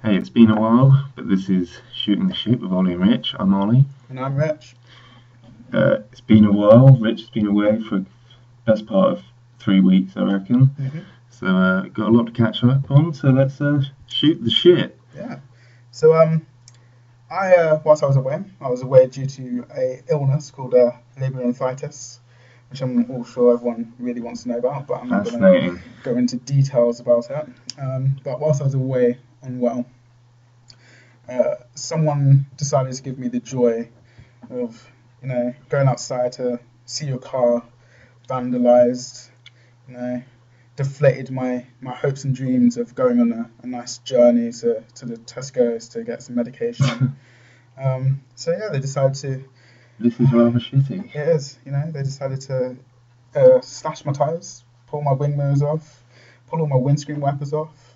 Hey, it's been a while, but this is Shootin the Shit with Ollie and Rich. I'm Ollie. And I'm Rich. It's been a while. Rich has been away for the best part of 3 weeks, I reckon. Mm-hmm. So, got a lot to catch up on, so let's shoot the shit. Yeah. So, whilst I was away due to a illness called labyrinthitis, which I'm all sure everyone really wants to know about, but I'm not going to go into details about it. But whilst I was away unwell, someone decided to give me the joy of, going outside to see your car vandalized, deflated my hopes and dreams of going on a nice journey to the Tesco's to get some medication. So yeah, they decided to... This is rather shitty. It is, they decided to slash my tyres, pull my wing mirrors off, pull all my windscreen wipers off,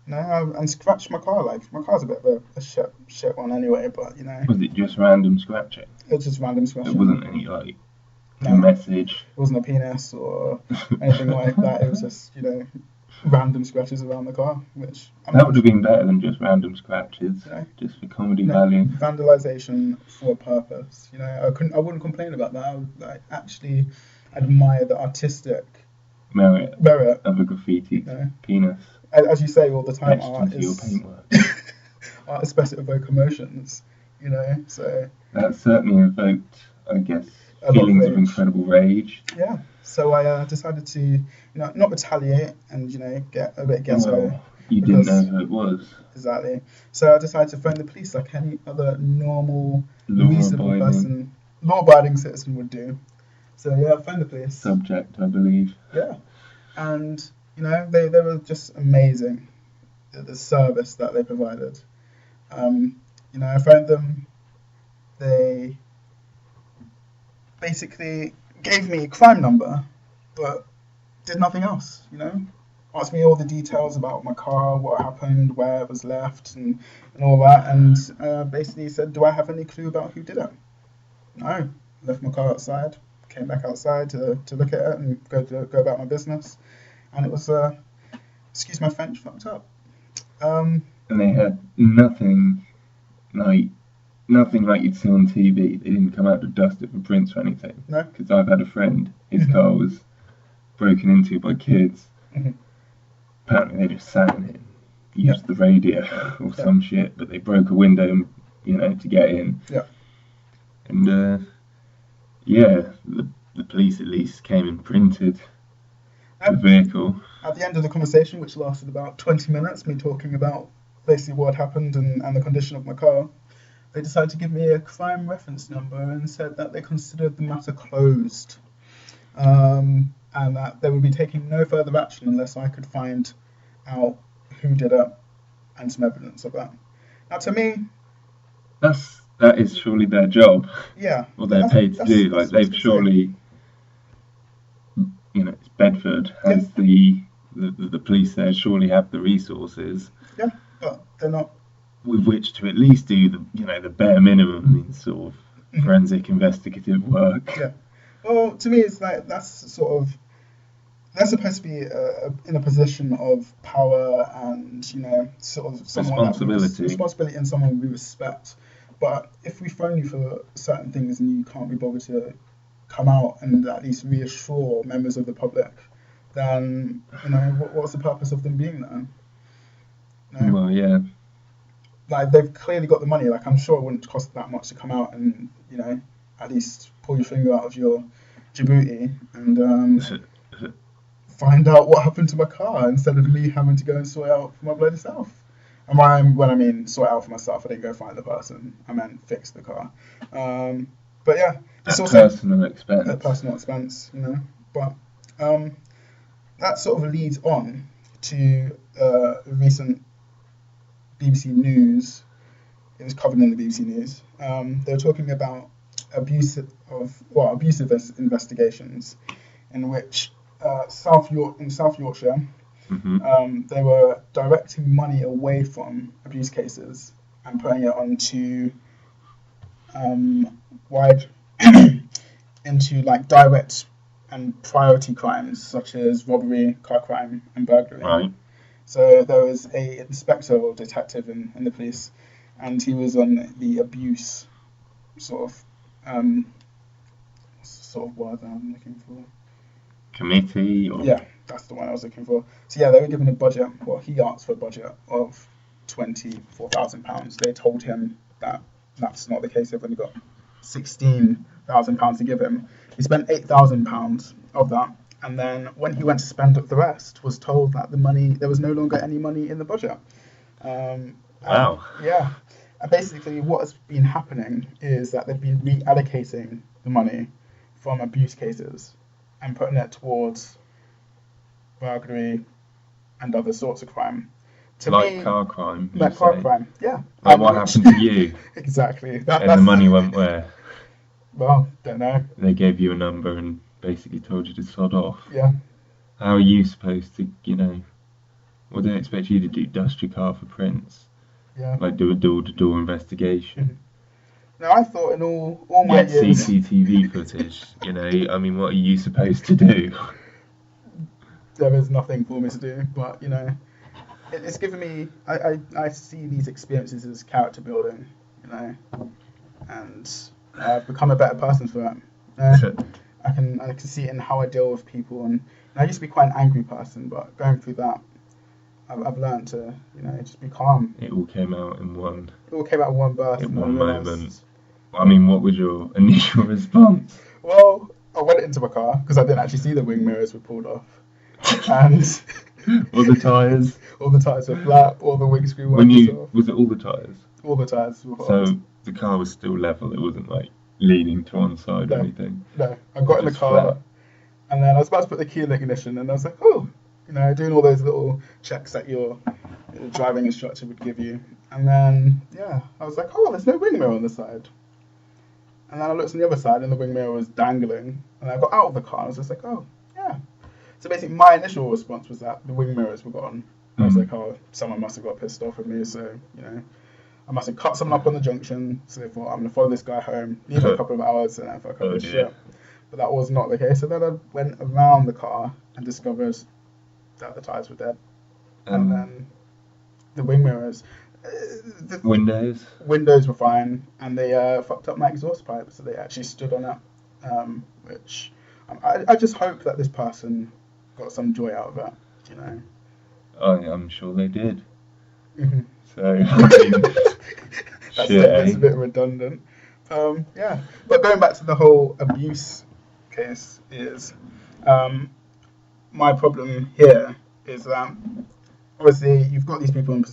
and scratch my car. Like, my car's a bit of a shit one anyway, but, Was it just random scratching? It was just random scratching. There wasn't any, no message? It wasn't a penis or anything like that. It was just, random scratches around the car, which... That would have been better than just random scratches, just for comedy value. Vandalisation for a purpose. I wouldn't complain about that. I actually admire the artistic merit of a graffiti penis. As you say all the time, art is... your paintwork. Art is supposed to evoke emotions, so... That certainly evoked, I guess, feelings of incredible rage. Yeah. So I decided to, not retaliate and, get a bit ghetto. Well, you didn't know who it was. Exactly. So I decided to phone the police like any other normal, reasonable person, law-abiding citizen would do. So yeah, I phoned the police. Subject, I believe. Yeah. And, they were just amazing, the service that they provided. I phoned them. They basically gave me a crime number, but did nothing else, Asked me all the details about my car, what happened, where it was left, and all that, and basically said, do I have any clue about who did it? No. Left my car outside, came back outside to look at it and go about my business, and it was, excuse my French, fucked up. And they had nothing like you'd see on TV. They didn't come out to dust it for prints or anything. No. Because I've had a friend, his car was broken into by kids. Mm-hmm. Apparently they just sat in it, used the radio or some shit, but they broke a window, to get in. Yeah. And, the police at least came and printed the vehicle. At the end of the conversation, which lasted about 20 minutes, me talking about basically what happened and the condition of my car, they decided to give me a crime reference number and said that they considered the matter closed, and that they would be taking no further action unless I could find out who did it and some evidence of that. Now, to me, that is surely their job. Yeah. What they're paid to do. Like, they've surely, it's Bedford has the police there surely have the resources. Yeah, but they're not. With which to at least do the bare minimum in sort of forensic investigative work. Yeah. Well, to me, it's like they're supposed to be in a position of power and sort of responsibility and someone we respect. But if we phone you for certain things and you can't be bothered to come out and at least reassure members of the public, then what's the purpose of them being there? Well, yeah. Like, they've clearly got the money. Like, I'm sure it wouldn't cost that much to come out and, at least pull your finger out of your Djibouti and find out what happened to my car instead of me having to go and sort it out for my bloody self. And when I mean sort it out for myself, I didn't go find the person. I meant fix the car. But yeah, it's also personal expense. A personal expense, But that sort of leads on to recent BBC News. It was covered in the BBC News. They were talking about abusive investigations in which South Yorkshire, they were directing money away from abuse cases and putting it onto into like direct and priority crimes such as robbery, car crime, and burglary. Right. So there was a inspector or detective in the police, and he was on the abuse sort of word that I'm looking for. Committee? Or... Yeah, that's the one I was looking for. So yeah, they were given a budget. Well, he asked for a budget of £24,000. They told him that that's not the case. They've only got £16,000 to give him. He spent £8,000 of that, and then when he went to spend the rest, was told that there was no longer any money in the budget. Wow. Yeah. And basically what has been happening is that they've been reallocating the money from abuse cases and putting it towards burglary and other sorts of crime. Car crime. Like car crime, yeah. Like what happened to you? Exactly. And the money went where? Well, don't know. They gave you a number and basically told you to sod off. Yeah. How are you supposed to, what do they expect you to do? Dust your car for prints? Yeah. Like do a door-to-door investigation? Now, I thought in all my years... Get CCTV footage, I mean, what are you supposed to do? There is nothing for me to do, but, it's given me... I see these experiences as character building, and I've become a better person for that. I can see it in how I deal with people, and I used to be quite an angry person, but going through that, I've learned to, just be calm. It all came out in one... It all came out in one burst. In one moment. I mean, what was your initial response? Well, I went into my car, because I didn't actually see the wing mirrors were pulled off. And... all the tyres? All the tyres were flat, all the windscreen wipers off. Was it all the tyres? All the tyres were so the car was still level, it wasn't like leaning to one side or anything? No, I got in the car, flat. And then I was about to put the key in the ignition, and I was like, oh... doing all those little checks that your driving instructor would give you. And then, I was like, oh, there's no wing mirror on the side. And then I looked on the other side, and the wing mirror was dangling. And I got out of the car, and I was just like, oh, yeah. So basically, my initial response was that the wing mirrors were gone. I was like, oh, someone must have got pissed off with me, so, I must have cut someone up on the junction. So they thought, I'm going to follow this guy home, leave him a couple of hours, and then fuck up his shit. But that was not the case. So then I went around the car and discovered that the tyres were dead. And then the wing mirrors... Windows were fine, and they fucked up my exhaust pipe, so they actually stood on it, which... I just hope that this person got some joy out of it, I'm sure they did. Mm-hmm. So, I mean... That's a bit redundant. But going back to the whole abuse case is... my problem here is that obviously you've got these people in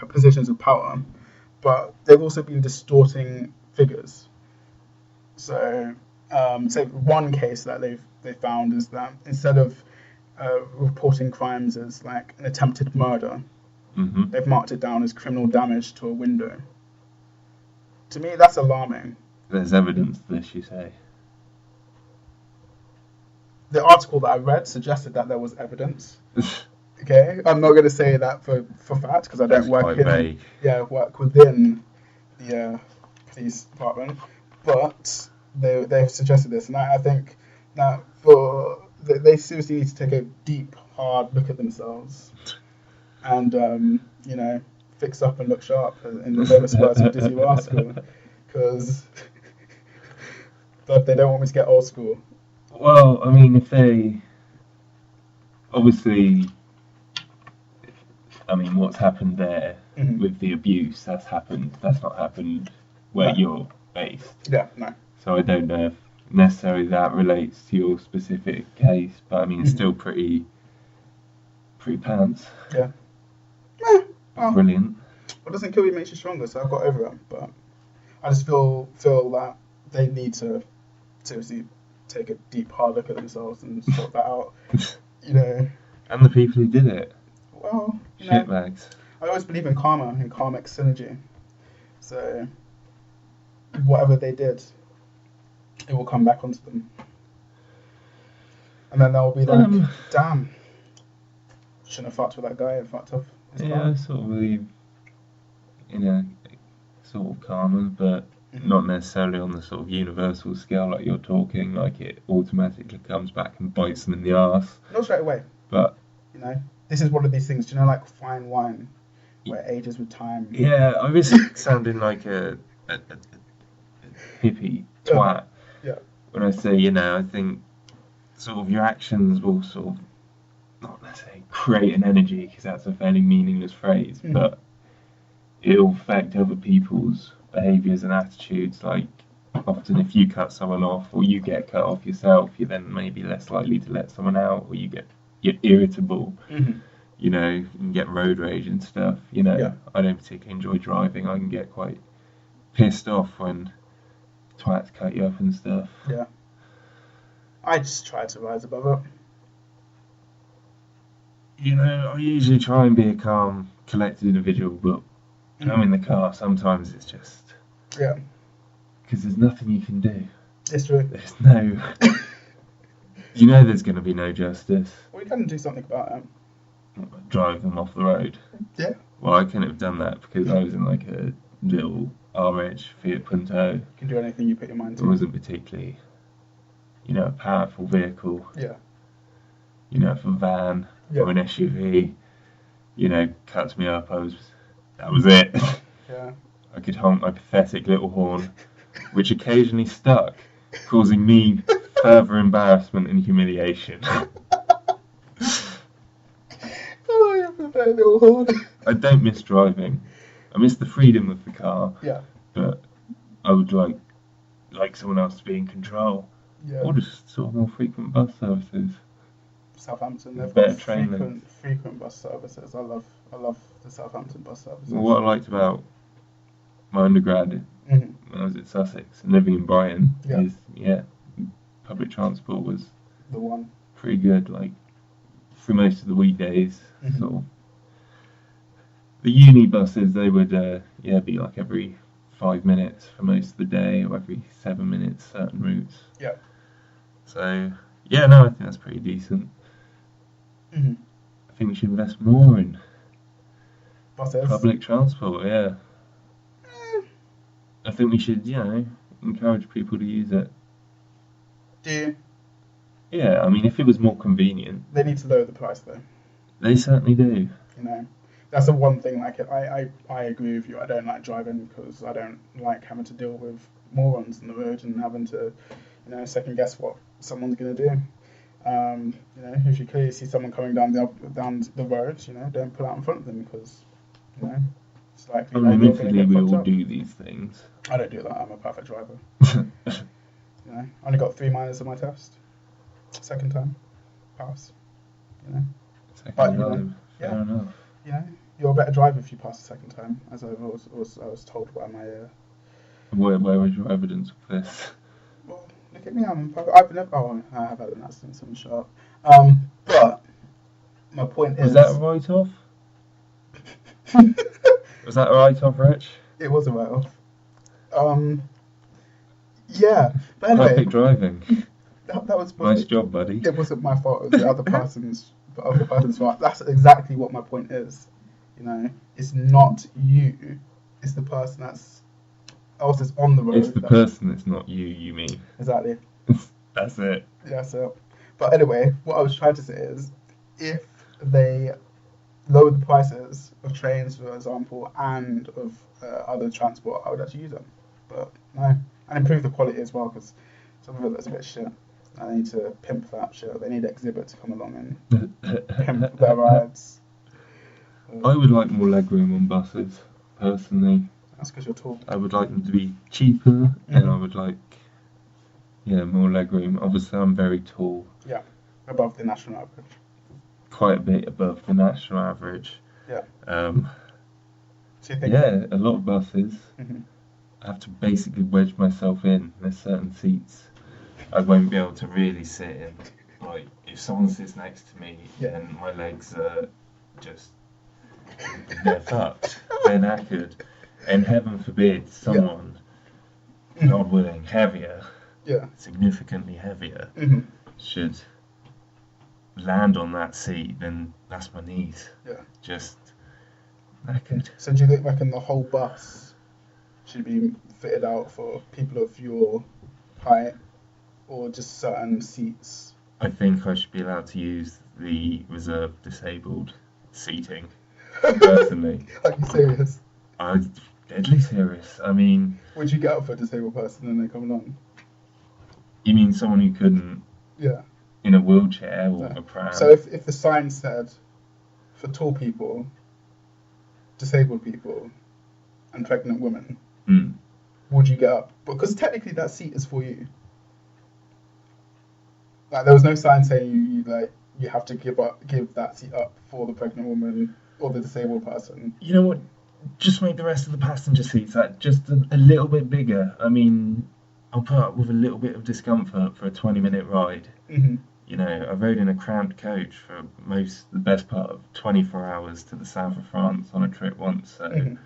positions of power, but they've also been distorting figures. So, one case that they found is that instead of reporting crimes as like an attempted murder, they've marked it down as criminal damage to a window. To me, that's alarming. There's evidence of this, you say? The article that I read suggested that there was evidence. Okay, I'm not going to say that for fact because I don't work within the police department, but they've suggested this, and I think that they seriously need to take a deep, hard look at themselves, and fix up and look sharp in the famous words of Dizzy Rascal, because they don't want me to get old school. Well, I mean, if they... Obviously, I mean, what's happened there with the abuse, that's not happened where you're based. Yeah, no. So I don't know if necessarily that relates to your specific case, but I mean, it's still pretty pants. Yeah. Well, brilliant. What doesn't kill you makes you stronger, so I've got over it, but I just feel that they need to seriously take a deep, hard look at themselves and sort that out, And the people who did it. Well, shitbags. I always believe in karma and karmic synergy. So, whatever they did, it will come back onto them. And then they'll be like, damn, shouldn't have fucked with that guy and fucked off his car. I sort of believe, sort of karma, but not necessarily on the sort of universal scale like you're talking, like it automatically comes back and bites them in the arse. Not straight away. But, this is one of these things, do you know, like fine wine, where it ages with time? Yeah, I was sounding like a hippie twat when I say, you know, I think sort of your actions will sort of, not necessarily create an energy, because that's a fairly meaningless phrase, but it'll affect other people's behaviours and attitudes. Like, often if you cut someone off, or you get cut off yourself, you're then maybe less likely to let someone out, or you're irritable. You know, you can get road rage and stuff. You know, I don't particularly enjoy driving. I can get quite pissed off when twats cut you up and stuff. Yeah. I just try to rise above it. You know, I usually try and be a calm, collected individual, but when I'm in the car, sometimes it's just... Yeah. Because there's nothing you can do. It's true. There's no... You know there's going to be no justice. Well, you can do something about it. Drive them off the road. Yeah. Well, I couldn't have done that because I was in like a little R-Edge Fiat Punto. You can do anything you put your mind to. It wasn't particularly, you know, a powerful vehicle. Yeah. You know, if a van or an SUV, you know, cuts me up, that was it. Yeah. I could honk my pathetic little horn, which occasionally stuck, causing me further embarrassment and humiliation. Oh, you have a pathetic little horn. I don't miss driving. I miss the freedom of the car. Yeah. But I would like someone else to be in control. Yeah. Or just sort of more frequent bus services. Southampton, they've better got frequent bus services. I love the Southampton bus services. Well, what I liked about my undergrad when I was at Sussex and living in Brighton is public transport was the one. Pretty good. Like for most of the weekdays, sort of. The uni buses, they would be like every 5 minutes for most of the day, or every 7 minutes certain routes. Yeah. So I think that's pretty decent. I think we should invest more in buses. Public transport. Yeah. I think we should, you know, encourage people to use it. Do you? Yeah, I mean, if it was more convenient. They need to lower the price, though. They certainly do. You know, that's the one thing. Like, I agree with you. I don't like driving because I don't like having to deal with morons on the road and having to, you know, second guess what someone's going to do. You know, if you clearly see someone coming down the road, you know, don't pull out in front of them because, you know, it's like. Admittedly, we all do these things. I don't do that. I'm a perfect driver. You know, I only got 3 minors on my test. Second time, pass. You know. Second time, fair enough. You know, you're a better driver if you pass the second time, as I was told by my. Where was your evidence of this? Well, look at me. I have had an accident, so I'm sharp. But my point is. Was that a write-off? Was that a write-off, Rich? It was a write-off. Yeah, but anyway. Perfect driving. That was nice job, buddy. It wasn't my fault. It was the other person's fault. That's exactly what my point is. You know, it's not you. It's the person that's on the road. It's the person that's not you. You mean? Exactly. That's it. Yeah. So, but anyway, what I was trying to say is, if they lower the prices of trains, for example, and of other transport, I would actually use them. But no, and improve the quality as well, because some of it looks a bit shit. I need to pimp that shit. They need Exhibit to come along and pimp their rides. I would like more legroom on buses, personally. That's because you're tall. I would like them to be cheaper, and I would like, more legroom. Obviously, I'm very tall. Yeah, above the national average. Quite a bit above the national average. Yeah. So you think a lot of buses. I have to basically wedge myself in. There's certain seats I won't be able to really sit in. Like, if someone sits next to me, then my legs are just, they're fucked. They're knackered. And heaven forbid someone, God willing, heavier, significantly heavier, should land on that seat, then that's my knees. Yeah. Just knackered. So do you reckon the whole bus should be fitted out for people of your height, or just certain seats? I think I should be allowed to use the reserved disabled seating, personally. Are you serious? I'm deadly serious. I mean... Would you get up for a disabled person and they come along? You mean someone who couldn't... Yeah. In a wheelchair or a pram? So if the sign said, for tall people, disabled people, and pregnant women, would you get up? Because technically that seat is for you. Like, there was no sign saying you have to give that seat up for the pregnant woman or the disabled person. You know what? Just make the rest of the passenger seats just a little bit bigger. I mean, I'll put up with a little bit of discomfort for a 20-minute ride. Mm-hmm. You know, I rode in a cramped coach for the best part of 24 hours to the south of France on a trip once. So,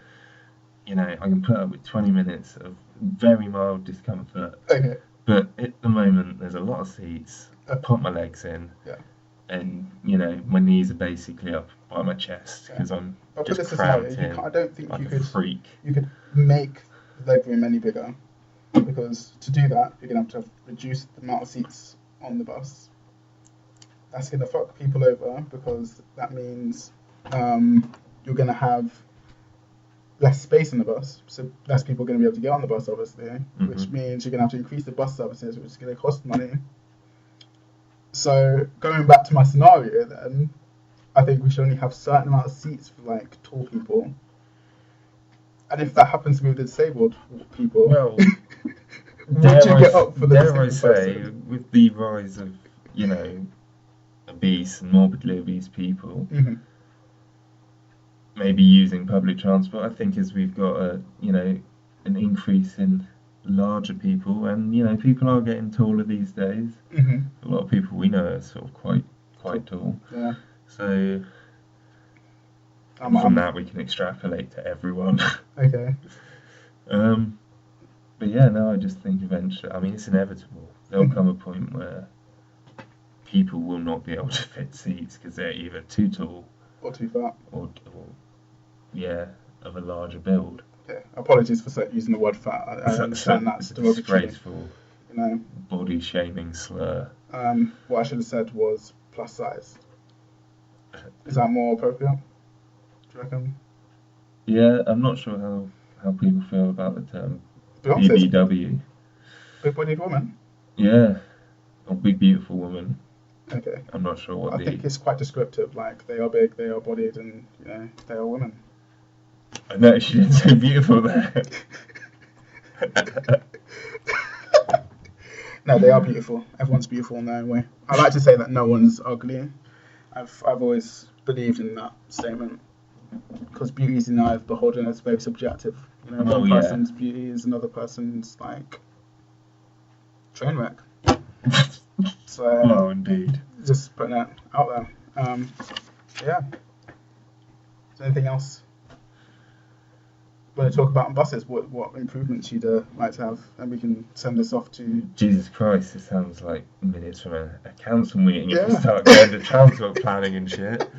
you know, I can put up with 20 minutes of very mild discomfort. Okay. But at the moment, there's a lot of seats. I put my legs in. Yeah. And, you know, my knees are basically up by my chest because I'm just cramped in. I don't think like you a could freak. You could make the leg room any bigger, because to do that, you're going to have to reduce the amount of seats on the bus. That's going to fuck people over, because that means you're going to have less space in the bus, so less people are going to be able to get on the bus, obviously, which means you're going to have to increase the bus services, which is going to cost money. So going back to my scenario then, I think we should only have a certain amount of seats for like tall people. And if that happens to be with the disabled people, well, would you get up for the disabled person? With the rise of, you know, obese and morbidly obese people, maybe using public transport, I think as we've got an increase in larger people, and you know, people are getting taller these days. A lot of people we know are sort of quite tall. Yeah. So from that we can extrapolate to everyone. Okay. But yeah, no, I just think eventually, I mean, it's inevitable. There'll come a point where people will not be able to fit seats because they're either too tall or too fat, or of a larger build. Yeah, apologies for using the word fat. I understand that's disgraceful, you know, body shaming slur. What I should have said was plus size. Is that more appropriate? Do you reckon? Yeah, I'm not sure how people feel about the term BBW. Big-bodied woman. Yeah, or big beautiful woman. Okay. I'm not sure what. I think it's quite descriptive. Like, they are big, they are bodied, and you know, they are women. I know, she didn't say beautiful there. No, they are beautiful. Everyone's beautiful in their own way. I like to say that no one's ugly. I've always believed in that statement, because beauty is in the eye of the beholder, and it's very subjective. You know, one person's beauty is another person's like train wreck. So, oh, indeed. Just putting that out there. Yeah. Is there anything else? Want to talk about buses? What improvements you'd like to have, and we can send this off to. Jesus Christ! It sounds like minutes from a council meeting if we start going to transport planning and shit.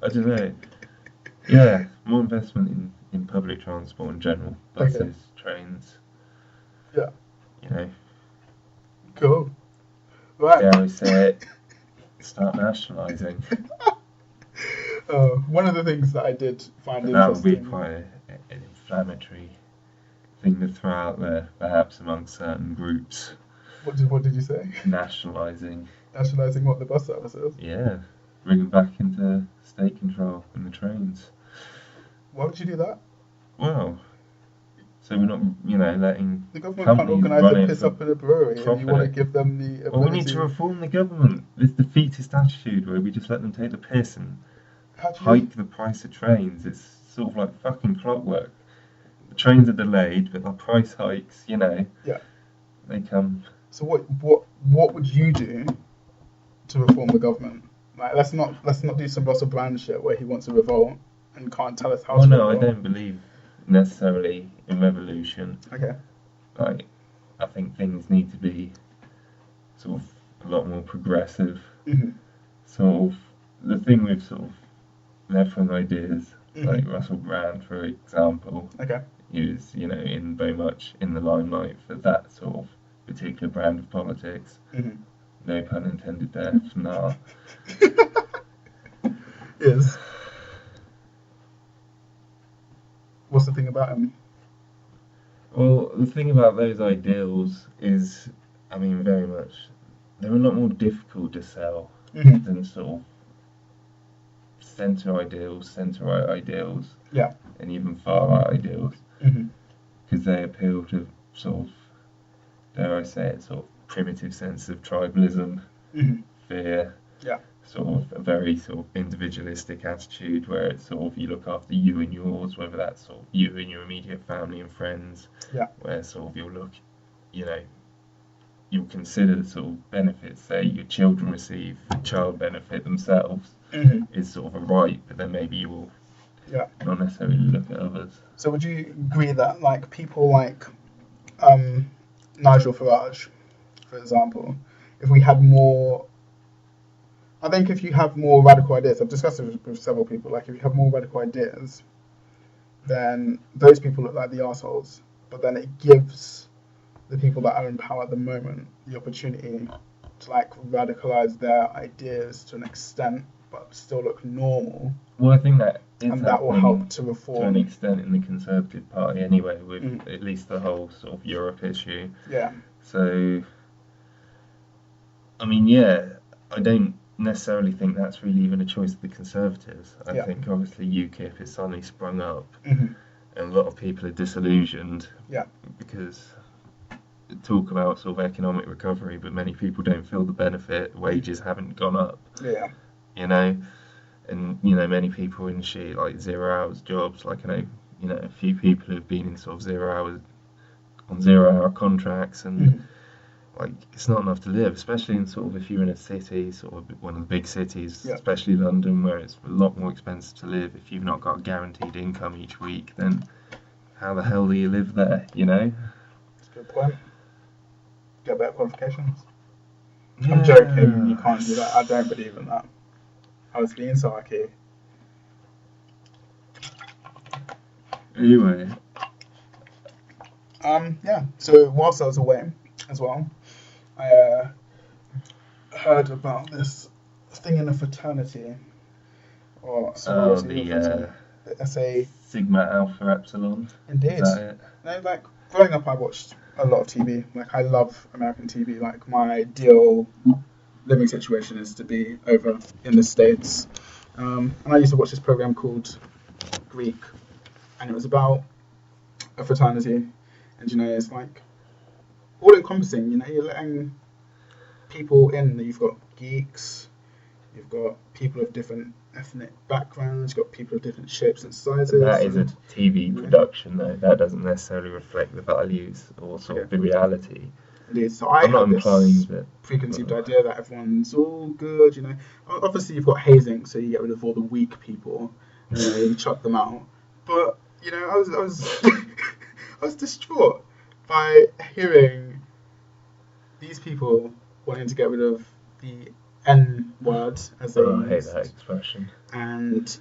I don't know. Yeah, more investment in public transport in general, buses, trains. Yeah. You know. Cool. Right. Dare I say it? Start nationalising. One of the things that I did find interesting. That would be quite an inflammatory thing to throw out there, perhaps among certain groups. What did you say? Nationalising. Nationalising what, the bus services? Yeah, bringing back into state control in the trains. Why would you do that? Well, so we're not, letting the government can't organise a piss up in a brewery, and you want to give them the ability. Well, we need to reform the government. This defeatist attitude where we just let them take the piss and hike the price of trains. It's sort of like fucking clockwork. The trains are delayed, but the price hikes, Yeah. They come. So what would you do to reform the government? Like, let's not do some Russell Brand shit where he wants to revolt and can't tell us how to revolt. I don't believe necessarily in revolution. Okay. Like, I think things need to be sort of a lot more progressive. Sort of the thing with sort of left-wing ideas, like Russell Brand, for example. Okay. He was, very much in the limelight for that sort of particular brand of politics. No pun intended there. Nah. Yes. What's the thing about him? Well, the thing about those ideals is, I mean, very much, they're a lot more difficult to sell than sort of centre ideals, centre-right ideals, and even far-right ideals, because they appeal to sort of, dare I say it, sort of primitive sense of tribalism, fear, sort of a very sort of individualistic attitude where it's sort of you look after you and yours, whether that's sort of you and your immediate family and friends, where sort of you'll look, you know, you'll consider the sort of benefits, say your children receive child benefit themselves is sort of a right, but then maybe you will not necessarily look at others. So would you agree that like people like Nigel Farage, for example, if we had more, I think if you have more radical ideas, I've discussed it with several people, like if you have more radical ideas, then those people look like the arseholes, but then it gives the people that are in power at the moment the opportunity to like radicalize their ideas to an extent, but still look normal. Well, I think that is and that will help to reform to an extent in the Conservative Party anyway, with at least the whole sort of Europe issue. Yeah. So, I mean, yeah, I don't necessarily think that's really even a choice of the Conservatives. I think obviously UKIP has suddenly sprung up, and a lot of people are disillusioned. Because talk about sort of economic recovery, but many people don't feel the benefit. Wages haven't gone up. You know, and you know many people in shit like 0 hours jobs. Like I know, a few people who've been in sort of 0 hours on 0 hour contracts, and like it's not enough to live, especially in sort of if you're in a city, sort of one of the big cities, especially London, where it's a lot more expensive to live. If you've not got a guaranteed income each week, then how the hell do you live there? You know. That's a good point. Get better qualifications. I'm joking. You can't do that. I don't believe in that. I was being sarky. Anyway. Yeah. So whilst I was away as well, I heard about this thing in a fraternity, or the SA Sigma Alpha Epsilon. Indeed. Is that it? No, like growing up, I watched a lot of TV. Like I love American TV. Like my ideal living situation is to be over in the States. And I used to watch this program called Greek, and it was about a fraternity. And it's like all encompassing. You're letting people in. You've got geeks, you've got people of different ethnic backgrounds, you've got people of different shapes and sizes. That is a TV production, though. That doesn't necessarily reflect the values or sort of the reality. Indeed. So I'm not implying that preconceived idea that everyone's all good. Obviously you've got hazing, so you get rid of all the weak people. You chuck them out. But I was I was distraught by hearing these people wanting to get rid of the N word, as they I hate that expression. And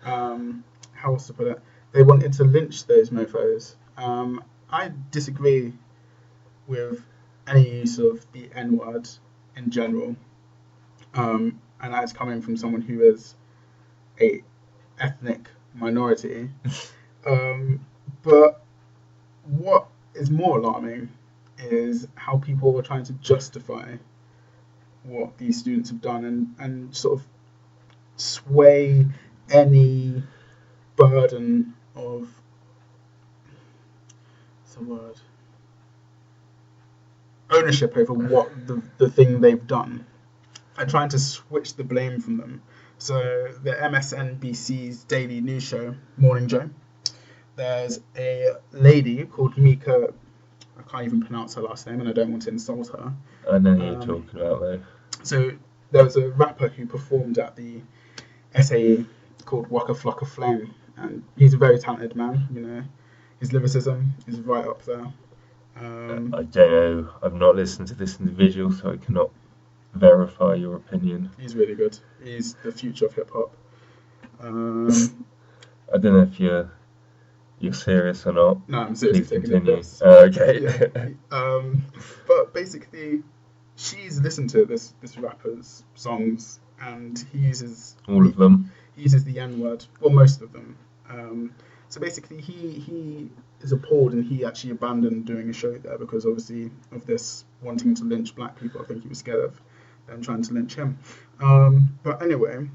how else to put it? They wanted to lynch those mofos. I disagree with any use of the N word in general, and that's coming from someone who is a ethnic minority. But what is more alarming is how people were trying to justify what these students have done and sort of sway any burden of ownership over what the thing they've done, and trying to switch the blame from them. So the MSNBC's daily news show, Morning Joe, there's a lady called Mika. I can't even pronounce her last name, and I don't want to insult her. I know who you're talking about, though. So there was a rapper who performed at the SAE called Waka Flocka Flame, and he's a very talented man. His lyricism is right up there. I don't know. I've not listened to this individual, so I cannot verify your opinion. He's really good. He's the future of hip hop. I don't know if you're serious or not. No, I'm seriously taking this. Okay. Yeah. But basically, she's listened to this rapper's songs, and he uses all of them. he uses the N-word, well, most of them. So basically, he is appalled, and he actually abandoned doing a show there because obviously of this wanting to lynch black people. I think he was scared of them trying to lynch him. But anyway,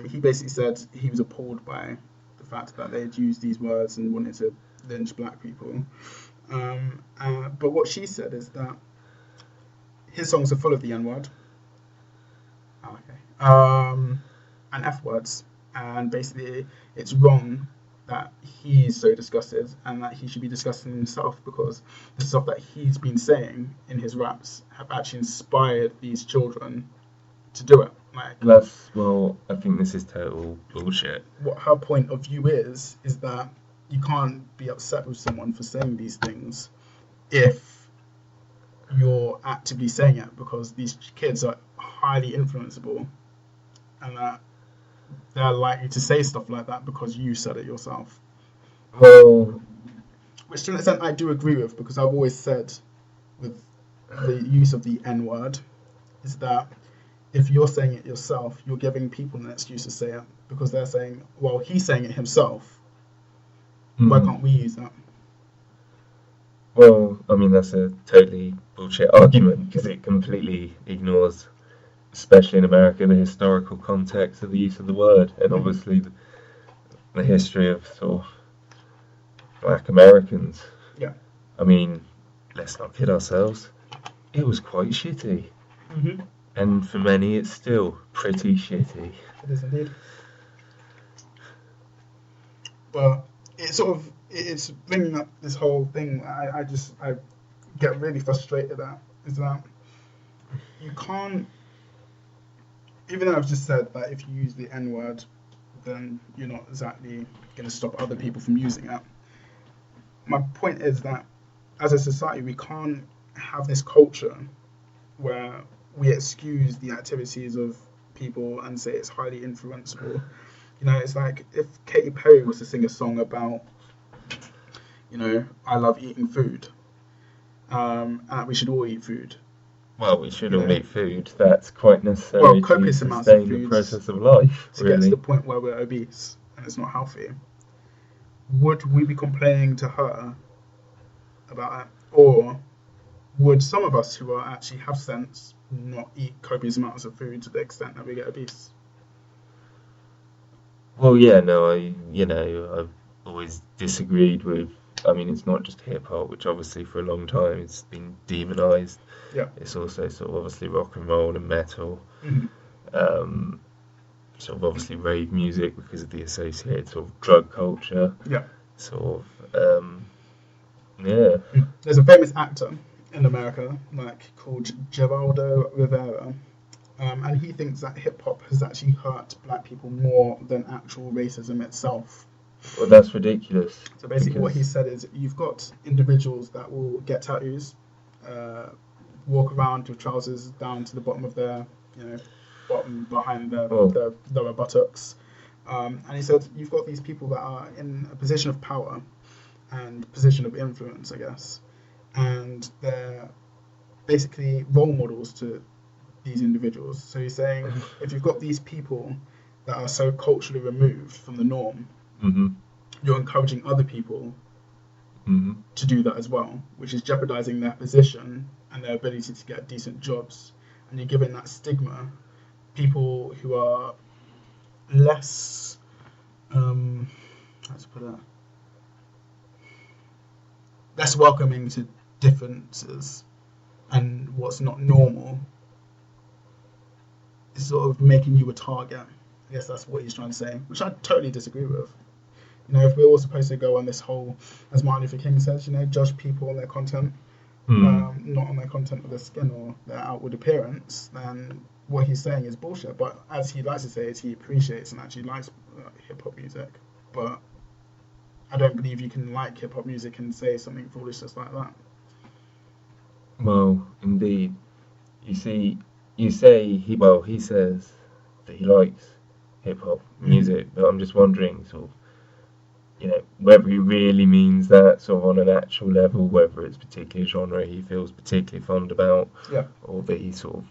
he basically said he was appalled by the fact that they had used these words and wanted to lynch black people. But what she said is that his songs are full of the N-word. And F words, and basically it's wrong that he's so disgusted and that he should be disgusting himself because the stuff that he's been saying in his raps have actually inspired these children to do it. I think this is total bullshit. What her point of view is that you can't be upset with someone for saying these things if you're actively saying it, because these kids are highly influenceable and that they're likely to say stuff like that because you said it yourself. Well, which to an extent I do agree with, because I've always said with the use of the N-word is that if you're saying it yourself, you're giving people an excuse to say it because they're saying, well, he's saying it himself. Why can't we use that? Well, I mean, that's a totally bullshit argument because it completely ignores, especially in America, the historical context of the use of the word, and obviously the history of sort of black Americans. Yeah. I mean, let's not kid ourselves. It was quite shitty. Mm-hmm. And for many, it's still pretty shitty. It is indeed. But it's bringing up this whole thing. I get really frustrated at is that you can't. Even though I've just said that if you use the N-word, then you're not exactly going to stop other people from using it. My point is that as a society, we can't have this culture where we excuse the activities of people and say it's highly influenceable. You know, it's like if Katy Perry was to sing a song about, you know, I love eating food, and we should all eat food. Well, we should all eat food. That's quite necessary to sustain the process of life, to get to the point where we're obese and it's not healthy. Would we be complaining to her about it? Or would some of us who are actually have sense not eat copious amounts of food to the extent that we get obese? Well, yeah, no, I've always disagreed with. I mean, it's not just hip hop, which obviously for a long time it's been demonized. Yeah. It's also sort of obviously rock and roll and metal. Mm-hmm. Sort of obviously rave music because of the associated sort of drug culture. Yeah. Sort of, yeah. There's a famous actor in America, called Geraldo Rivera, and he thinks that hip hop has actually hurt black people more than actual racism itself. Well, that's ridiculous. So basically what he said is you've got individuals that will get tattoos, walk around with trousers down to the bottom of their, bottom behind their lower buttocks. And he said you've got these people that are in a position of power and position of influence, I guess. And they're basically role models to these individuals. So he's saying if you've got these people that are so culturally removed from the norm, mm-hmm. you're encouraging other people mm-hmm. to do that as well, which is jeopardizing their position and their ability to get decent jobs. And you're giving that stigma people who are less, how to put it, less welcoming to differences and what's not normal, is sort of making you a target. I guess that's what he's trying to say, which I totally disagree with. If we're all supposed to go on this whole, as Martin Luther King says, judge people on their content, not on their content of their skin or their outward appearance, then what he's saying is bullshit. But as he likes to say, he appreciates and actually likes hip-hop music. But I don't believe you can like hip-hop music and say something foolish just like that. Well, indeed. You say he says that he likes hip-hop music, but I'm just wondering sort of, whether he really means that sort of on an actual level, whether it's a particular genre he feels particularly fond about, yeah. or that he sort of,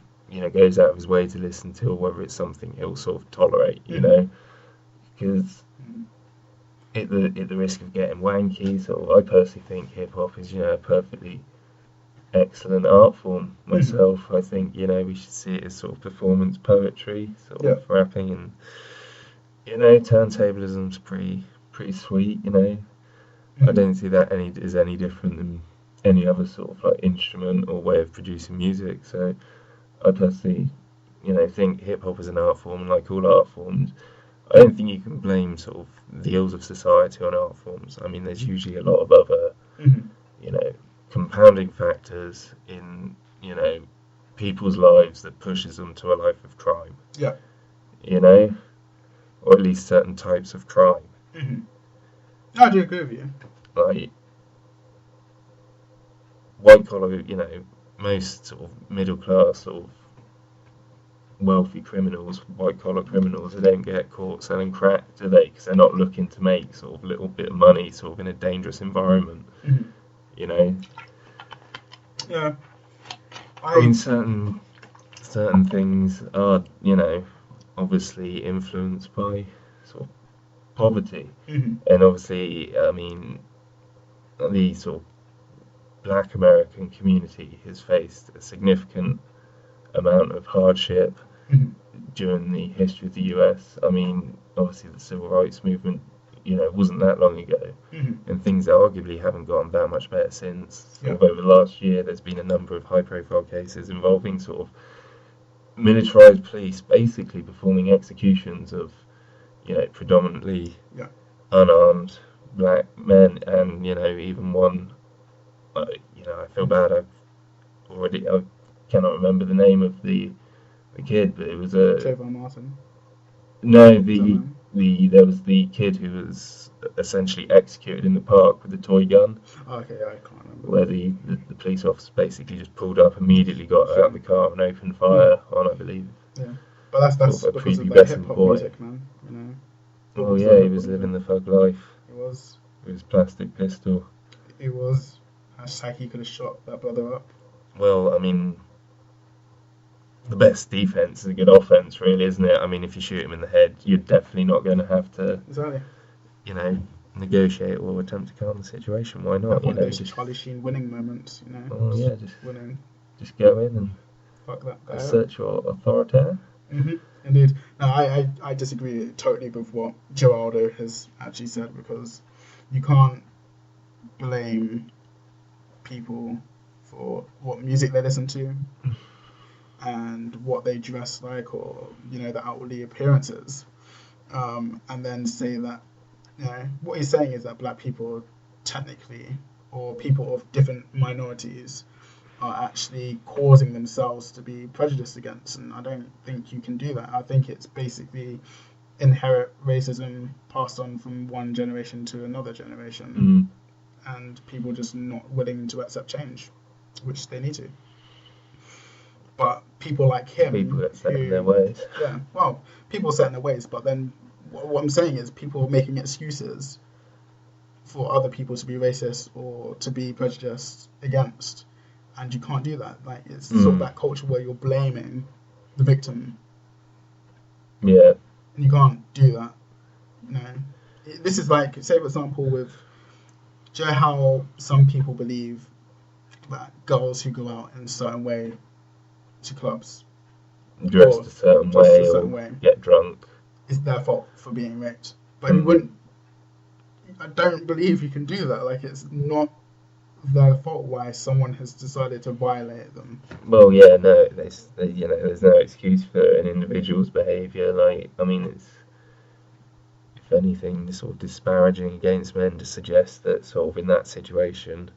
goes out of his way to listen to, or whether it's something he'll sort of tolerate, because at the risk of getting wanky, I personally think hip hop is, a perfectly excellent art form myself. I think, we should see it as sort of performance poetry, sort of rapping, and, turntablism's pretty sweet, I don't see that is any different than any other sort of like instrument or way of producing music. So I personally, think hip hop is an art form, and like all art forms, I don't think you can blame sort of the ills of society on art forms. I mean, there's usually a lot of other, compounding factors in, people's lives that pushes them to a life of crime. Yeah. Or at least certain types of crime. Mm-hmm. I do agree with you. Like, white collar, most sort of middle class, sort of wealthy criminals, white collar criminals, they don't get caught selling crack, do they? Because they're not looking to make sort of a little bit of money, sort of in a dangerous environment. Mm-hmm. Yeah. I mean, certain things are, obviously influenced by sort of poverty, and obviously, I mean, the sort of Black American community has faced a significant amount of hardship during the history of the US. I mean, obviously the civil rights movement, wasn't that long ago, and things arguably haven't gotten that much better since. Sort of over the last year, there's been a number of high-profile cases involving sort of militarized police basically performing executions of, predominantly unarmed black men, and even one. I feel bad. I cannot remember the name of the kid, but it was a. Trayvon Martin. No, there was the kid who was essentially executed in the park with a toy gun. Oh, okay, I can't remember. Where the police officer basically just pulled up, immediately got out of the car and opened fire on, I believe. Yeah, but that's sort of because of that hip hop music, man. Oh yeah, he was living the thug life. He was. With his plastic pistol. He was. Hashtag he could have shot that brother up. Well, I mean, the best defense is a good offense, really, isn't it? I mean, if you shoot him in the head, you're definitely not going to have to, exactly, negotiate or attempt to calm the situation. Why not? One of those Charlie Sheen winning moments, Oh yeah, just winning. Just go in and fuck that guy assert your authority. Indeed. No, I disagree totally with what Geraldo has actually said, because you can't blame people for what music they listen to and what they dress like, or the outwardly appearances, and then say that what he's saying is that black people technically, or people of different minorities, are actually causing themselves to be prejudiced against, and I don't think you can do that. I think it's basically inherent racism passed on from one generation to another generation, and people just not willing to accept change, which they need to. But people like him, people get set in their ways. Yeah, well, people set in their ways, but then what I'm saying is people making excuses for other people to be racist or to be prejudiced against, and you can't do that. Like, it's sort of that culture where you're blaming the victim. Yeah. And you can't do that. This is like, say for example, with, do you know how some people believe that girls who go out in a certain way to clubs, dressed a certain way, get drunk, it's their fault for being raped? But you wouldn't. I don't believe you can do that. Like, it's not their fault why someone has decided to violate them. Well, yeah, no, there's no excuse for an individual's behaviour. Like, I mean, it's, if anything, sort of disparaging against men to suggest that sort of in that situation,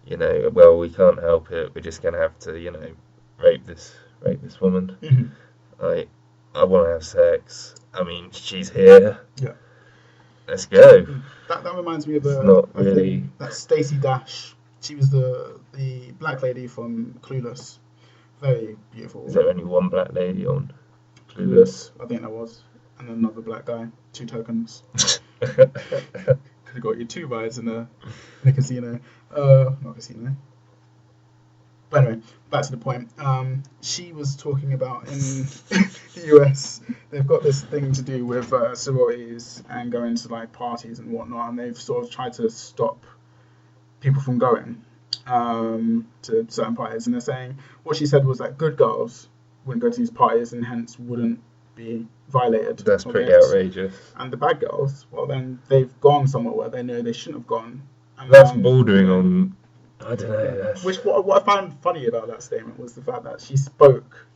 well, we can't help it, we're just going to have to, rape this woman. Like, I want to have sex. I mean, she's here. Yeah. Let's go. That reminds me of that Stacey Dash. She was the black lady from Clueless. Very beautiful. Is there only one black lady on Clueless? I think there was. And another black guy. 2 tokens. Could have got you 2 rides in a casino. Not casino. But anyway, back to the point. She was talking about in the US, they've got this thing to do with sororities and going to like parties and whatnot, and they've sort of tried to stop people from going to certain parties. And they're saying, what she said was that good girls wouldn't go to these parties and hence wouldn't be violated. That's pretty outrageous. And the bad girls, well then they've gone somewhere where they know they shouldn't have gone. And that's bordering on, I don't know. Which what I found funny about that statement was the fact that she spoke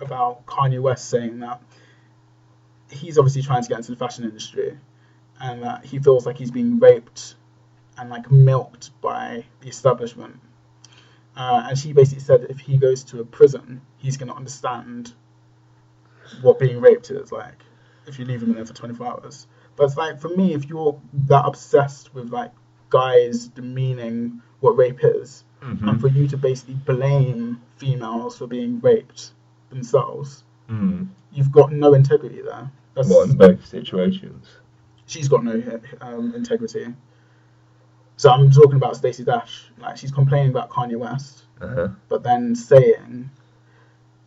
about Kanye West saying that he's obviously trying to get into the fashion industry and that he feels like he's being raped and like milked by the establishment. And she basically said if he goes to a prison, he's going to understand what being raped is like if you leave him in there for 24 hours. But it's like, for me, if you're that obsessed with like guys demeaning what rape is, and for you to basically blame females for being raped themselves, you've got no integrity there. That's what, in both situations? She's got no integrity. So I'm talking about Stacey Dash. Like, she's complaining about Kanye West, but then saying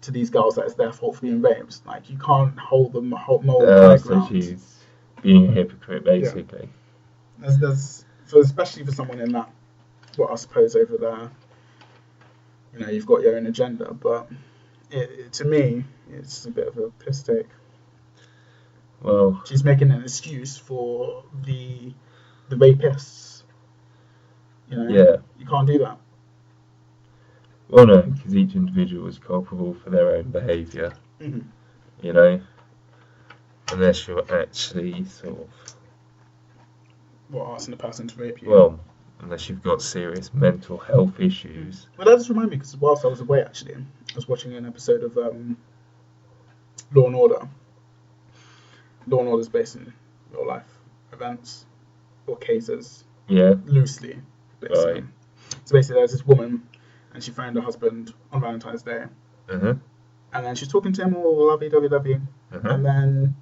to these girls that it's their fault for being raped. Like, you can't hold them moral high ground. So she's being a hypocrite, basically. Yeah. There's especially for someone in that, well, I suppose over there, you know, you've got your own agenda, but to me, it's a bit of a piss take. Well, she's making an excuse for the rapists. You know, yeah, you can't do that. Well, no, because each individual is culpable for their own behaviour. You know, unless you're actually sort of asking the person to rape you. Well, unless you've got serious mental health issues. Well, that just reminded me, because whilst I was away, actually, I was watching an episode of Law and Order. Law and Order is based in real life events or cases. Yeah. Loosely, basically. Right. So basically, there's this woman, and she found her husband on Valentine's Day. And then she's talking to him all lovey-dovey, and then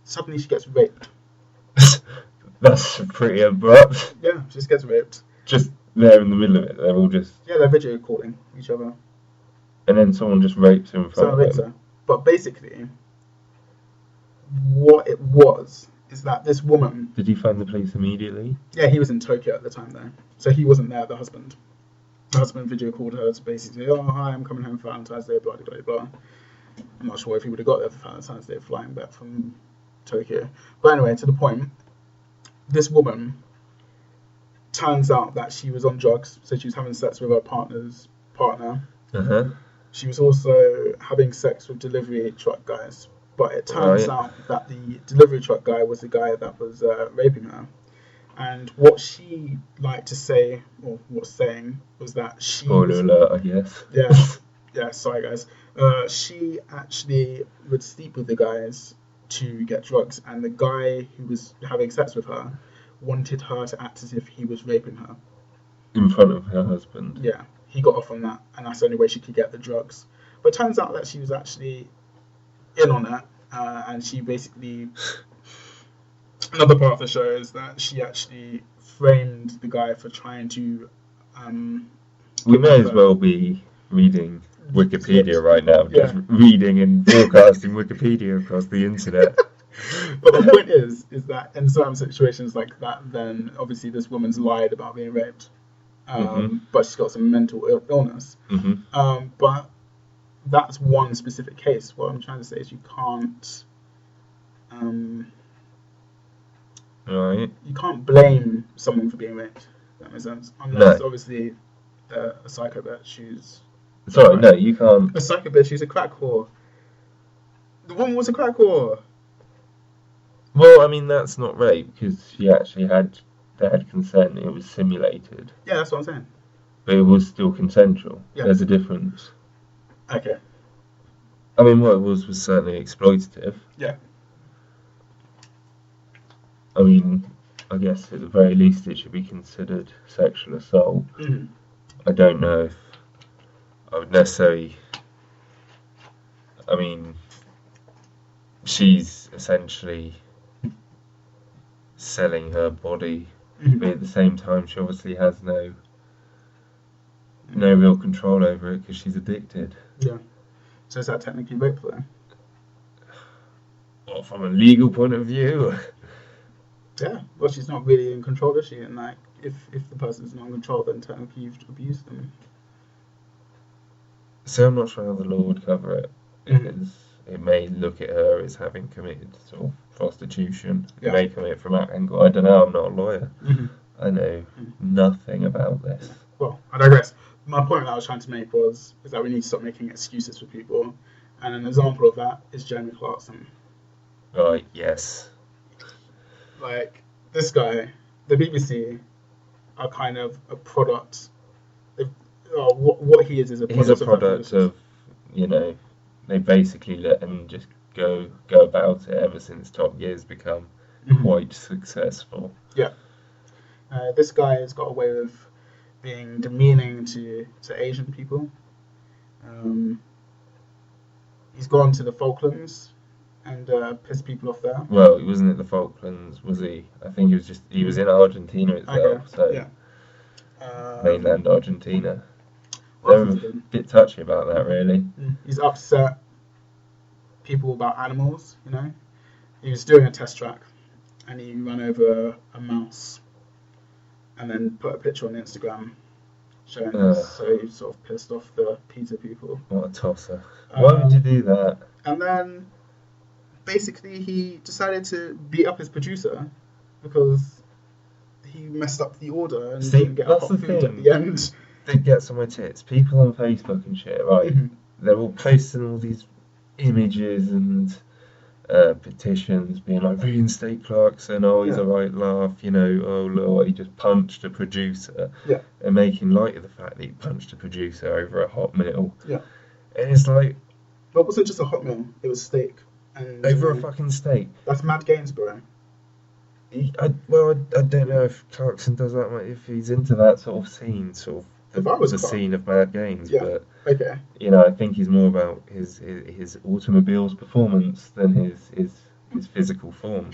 suddenly she gets raped. That's pretty abrupt. Yeah, she just gets raped. Just there in the middle of it. They're all just... Yeah, they're video calling each other. And then someone just rapes her in front of them. But basically, what it was is that this woman... Did he find the police immediately? Yeah, he was in Tokyo at the time, though. So he wasn't there, the husband. The husband video called her to basically say, oh, hi, I'm coming home for Valentine's Day, blah, blah, blah. I'm not sure if he would have got there for Valentine's Day flying back from Tokyo. But anyway, to the point... This woman, turns out that she was on drugs, so she was having sex with her partner's partner. She was also having sex with delivery truck guys, but it turns out that the delivery truck guy was the guy that was raping her. And what she liked to say, or was saying, was that she... Spoiler alert, I guess. Yeah, sorry guys. She actually would sleep with the guys to get drugs, and the guy who was having sex with her wanted her to act as if he was raping her in front of her husband. Yeah, he got off on that, and that's the only way she could get the drugs. But it turns out that she was actually in on it, and she basically... Another part of the show is that she actually framed the guy for trying to... we may as well be reading Wikipedia right now, just reading and broadcasting Wikipedia across the internet. But the point is that in certain situations like that, then obviously this woman's lied about being raped, but she's got some mental illness. But that's one specific case. What I'm trying to say is you can't, you can't blame someone for being raped. That makes sense. Unless obviously they're a psycho bitch who's... Sorry, no, you can't. A psycho bitch who's a crack whore. The woman was a crack whore. Well, I mean, that's not rape, because she actually had consent. It was simulated. Yeah, that's what I'm saying. But it was still consensual. Yeah. There's a difference. Okay. I mean, what it was certainly exploitative. Yeah. I mean, I guess at the very least it should be considered sexual assault. I don't know if I would necessarily... I mean, she's essentially selling her body, but at the same time she obviously has no no real control over it because she's addicted. Yeah. So is that technically rape though? Well, from a legal point of view. Yeah. Well, she's not really in control, is she? And like, if the person's not in control, then technically you've abused them. So I'm not sure how the law would cover it. Because it may look at her as having committed sort of prostitution. Yeah. It may come at it from that angle. I don't know. I'm not a lawyer. I know nothing about this. Well, I digress. My point that I was trying to make is that we need to stop making excuses for people. And an example of that is Jeremy Clarkson. Right, yes. Like, this guy, the BBC are kind of a product. What he is a product. He's a product of, you know, they basically let him just go about it ever since Top Gear's become quite successful. Yeah. This guy has got a way of being demeaning to Asian people. He's gone to the Falklands and pissed people off there. Well, he wasn't at the Falklands, was he? I think he was in Argentina itself, mainland Argentina. They were a bit touchy about that, really. He's upset people about animals, you know. He was doing a test track and he ran over a mouse and then put a picture on Instagram showing us, so he sort of pissed off the PETA people. What a tosser. Why would you do that? And then basically he decided to beat up his producer because he messed up the order and didn't get hot food at the end. They get some of my tits. People on Facebook and shit, right? They're all posting all these images and petitions being like, reinstate Clarkson, he's a right laugh, you know, oh Lord, he just punched a producer. Yeah. And making light of the fact that he punched a producer over a hot meal. Yeah. And it's like... But it wasn't just a hot meal, it was steak. And, over a fucking steak. That's Mad Gainsborough. I don't know if Clarkson does that, if he's into that sort of scene, sort of the scene of Mad Games, but you know, I think he's more about his automobiles performance than his physical form.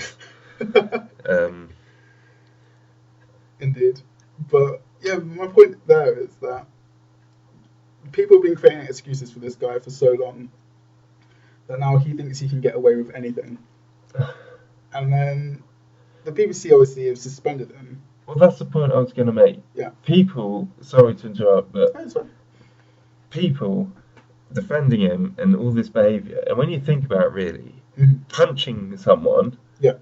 Indeed, but yeah, my point there is that people have been creating excuses for this guy for so long that now he thinks he can get away with anything, and then the BBC obviously have suspended him. Well, that's the point I was going to make. Yeah. People, sorry to interrupt, but people defending him and all this behaviour, and when you think about it really, punching someone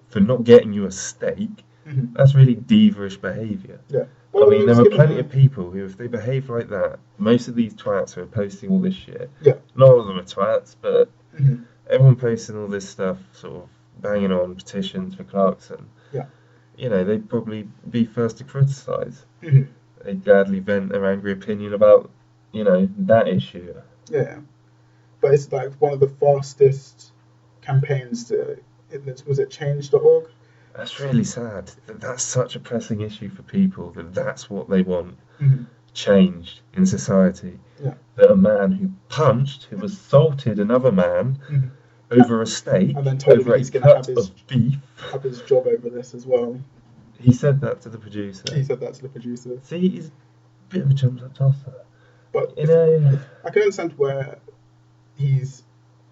for not getting you a steak, that's really diva-ish behaviour. Yeah. Well, I mean, there are plenty of people who, if they behave like that, most of these twats who are posting all this shit, not all of them are twats, but everyone posting all this stuff, sort of banging on petitions for Clarkson. Yeah. You know, they'd probably be first to criticise. They'd gladly vent their angry opinion about, you know, that issue. Yeah. But it's like one of the fastest campaigns to... Was it change.org? That's really sad. That's such a pressing issue for people, that's what they want changed in society. Yeah. That a man who assaulted another man over a steak, and then told over he's going to have his job over this as well. He said that to the producer. See, he's a bit of a jumped-up tosser. But you know, I can understand where he's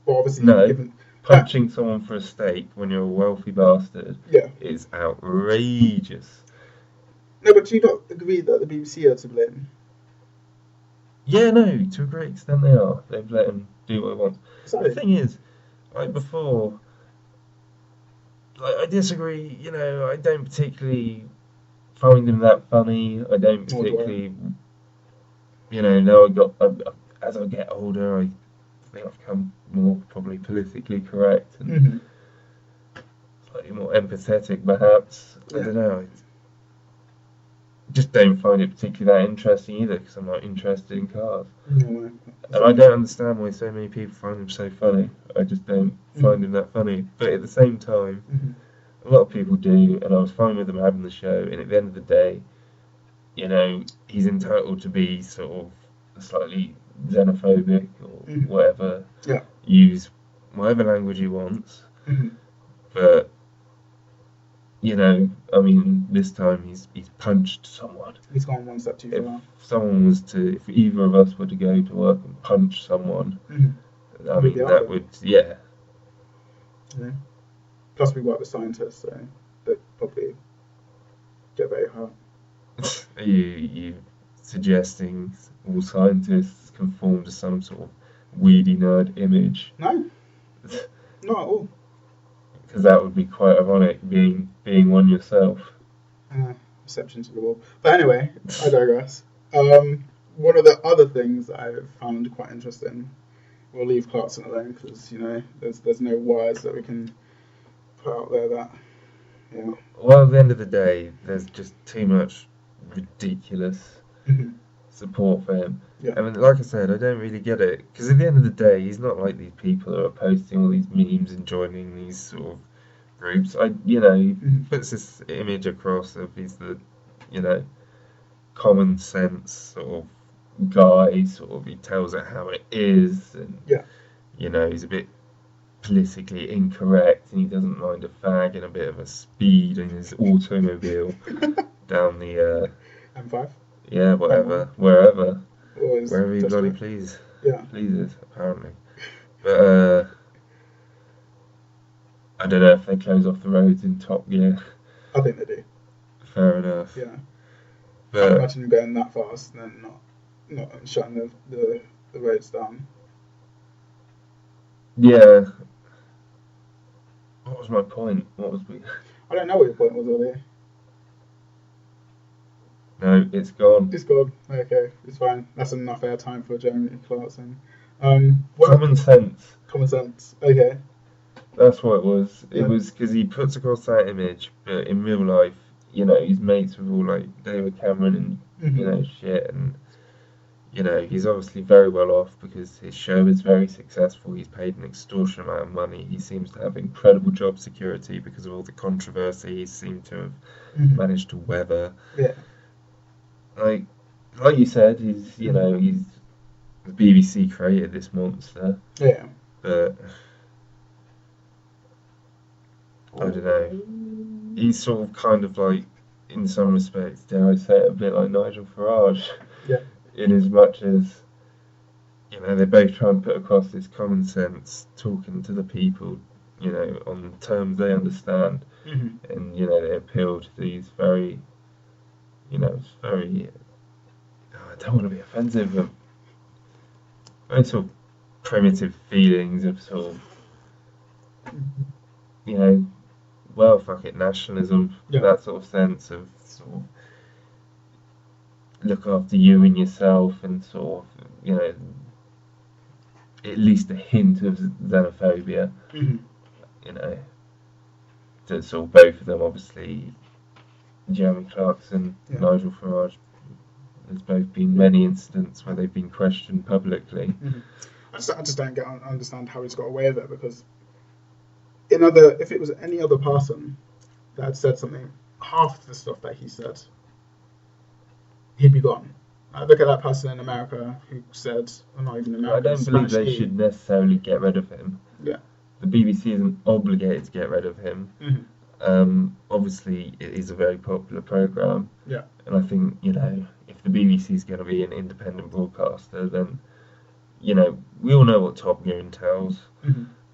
obviously given... Punching someone for a steak when you're a wealthy bastard is outrageous. No, but do you not agree that the BBC are to blame? Yeah, no, to a great extent they are. They've let him do what he wants. Sorry. The thing is, like before, like I disagree, you know, I don't particularly find him that funny. I don't particularly, you know, now as I get older, I think I've become more probably politically correct and slightly more empathetic, perhaps. I don't know. I just don't find it particularly that interesting either, because I'm not interested in cars. And I don't understand why so many people find him so funny. I just don't find him that funny. But at the same time, a lot of people do, and I was fine with them having the show. And at the end of the day, you know, he's entitled to be sort of slightly xenophobic or whatever. Yeah. Use whatever language he wants. But you know, I mean, this time he's punched someone. He's gone one step too far. If either of us were to go to work and punch someone, I mean, that would, yeah. Plus, we work with scientists, so they'd probably get very hurt. Are you suggesting all scientists conform to some sort of weedy nerd image? No, not at all. Because that would be quite ironic, being one yourself. Reception to the wall. But anyway, I digress. One of the other things that I found quite interesting, we'll leave Clarkson alone because, you know, there's no wires that we can put out there that, yeah. Well, at the end of the day, there's just too much ridiculous support for him. Yeah. I mean, like I said, I don't really get it, because at the end of the day, he's not like these people who are posting all these memes and joining these sort of groups. He puts this image across of he's the, you know, common sense sort of guy, sort of, he tells it how it is, and you know, he's a bit politically incorrect, and he doesn't mind a fag and a bit of a speed in his automobile down the M5. Yeah, whatever, wherever he bloody pleases, apparently. But I don't know if they close off the roads in Top Gear. I think they do. Fair enough. Yeah. But I can't imagine them going that fast and then not shutting the roads down. Yeah. What was my point? I don't know what your point was, Ollie. No, it's gone. It's gone. Okay, it's fine. That's enough airtime for Jeremy Clarkson. Common sense. Common sense. Okay. That's what it was. It was because he puts across that image, but in real life, you know, he's mates with all like David Cameron and you know, shit, and you know, he's obviously very well off because his show is very successful. He's paid an extortionate amount of money. He seems to have incredible job security because of all the controversy he seemed to have managed to weather. Yeah. Like you said, he's the BBC created this monster. Yeah. But I don't know. He's sort of kind of like, in some respects, dare I say it, a bit like Nigel Farage. Yeah. In as much as, you know, they both try and put across this common sense, talking to the people, you know, on terms they understand, and you know, they appeal to these very, you know, it's very, I don't want to be offensive, but very sort of primitive feelings of sort of, you know, well, fuck it, nationalism, that sort of sense of sort of look after you and yourself, and sort of, you know, at least a hint of xenophobia, you know, that sort of both of them, obviously, Jeremy Clarkson, Nigel Farage, there's both been many incidents where they've been questioned publicly. I just don't understand how he's got away with it, because if it was any other person that had said something, half the stuff that he said, he'd be gone. Look at that person in America who said, well, not even America, I don't believe they should necessarily get rid of him. Yeah. The BBC isn't obligated to get rid of him. Obviously, it is a very popular programme. Yeah. And I think, you know, if the BBC is going to be an independent broadcaster, then, you know, we all know what Top Gear entails.